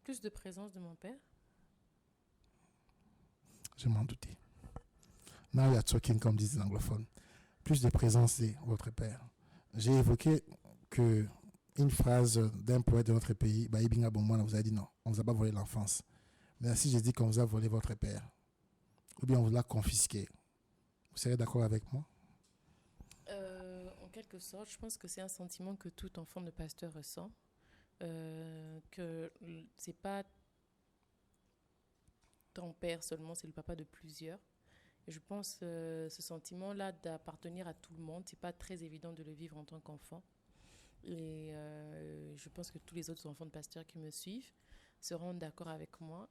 Plus de présence de mon père. Je m'en doutais. Now you're talking comme disent les anglophones. Plus de présence de votre père. J'ai évoqué que une phrase d'un poète de notre pays, Ibinga Bomwana, vous a dit non, on ne vous a pas volé l'enfance. Mais si je dis qu'on vous a volé votre père, ou bien on vous l'a confisqué, vous serez d'accord avec moi? En quelque sorte, je pense que c'est un sentiment que tout enfant de pasteur ressent. Que c'est pas ton père seulement, c'est le papa de plusieurs. Et je pense ce sentiment-là d'appartenir à tout le monde, c'est pas très évident de le vivre en tant qu'enfant. Et je pense que tous les autres enfants de pasteurs qui me suivent seront d'accord avec moi.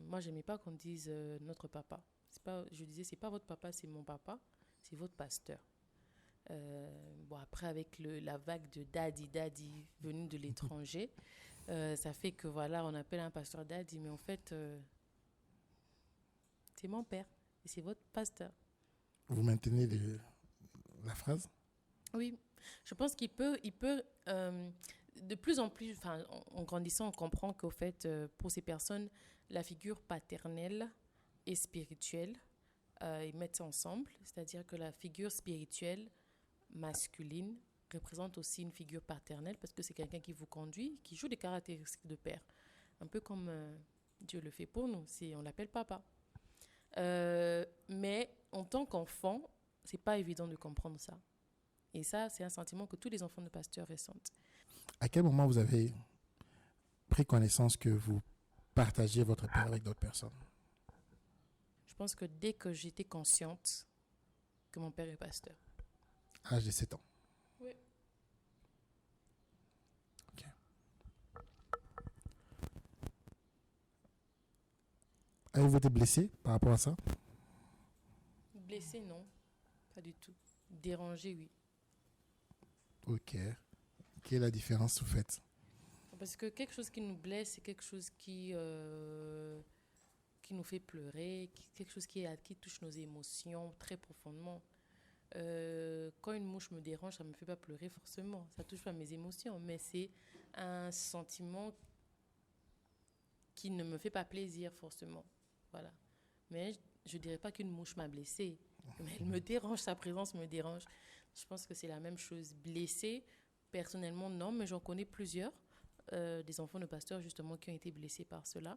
Moi, j'aimais pas qu'on dise notre papa. C'est pas, je disais, c'est pas votre papa, c'est mon papa, c'est votre pasteur. Bon, après, avec la vague de daddy venue de l'étranger, ça fait que voilà, on appelle un pasteur daddy, mais en fait, c'est mon père et c'est votre pasteur. Vous maintenez la phrase? Oui, je pense qu'il peut de plus en plus, enfin, en grandissant, on comprend qu'au fait, pour ces personnes, la figure paternelle et spirituelle, ils mettent ça ensemble, c'est-à-dire que la figure spirituelle masculine représente aussi une figure paternelle parce que c'est quelqu'un qui vous conduit, qui joue des caractéristiques de père, un peu comme Dieu le fait pour nous, si on l'appelle papa. Mais en tant qu'enfant, c'est pas évident de comprendre ça. Et ça, c'est un sentiment que tous les enfants de pasteurs ressentent. À quel moment vous avez pris connaissance que vous partagiez votre père avec d'autres personnes? Je pense que dès que j'étais consciente que mon père est pasteur. À l'âge de 7 ans. Oui. Ok. Avez-vous été blessé par rapport à ça? Blessé, non. Pas du tout. Dérangé, oui. Ok. Quelle est la différence vous faites? Parce que quelque chose qui nous blesse, c'est quelque chose qui nous fait pleurer, quelque chose qui touche nos émotions très profondément. Quand une mouche me dérange, ça ne me fait pas pleurer forcément. Ça touche pas mes émotions, mais c'est un sentiment qui ne me fait pas plaisir forcément. Voilà. Mais je ne dirais pas qu'une mouche m'a blessée. Mais elle me dérange, sa présence me dérange. Je pense que c'est la même chose. Blessée, personnellement, non, mais j'en connais plusieurs, des enfants de pasteurs justement qui ont été blessés par cela.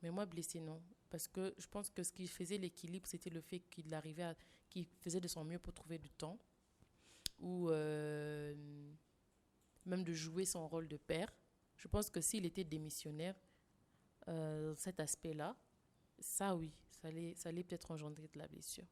Mais moi, blessée, non. Parce que je pense que ce qui faisait l'équilibre, c'était le fait qu'il faisait de son mieux pour trouver du temps ou même de jouer son rôle de père. Je pense que s'il était démissionnaire, cet aspect-là, ça oui, ça allait peut-être engendrer de la blessure.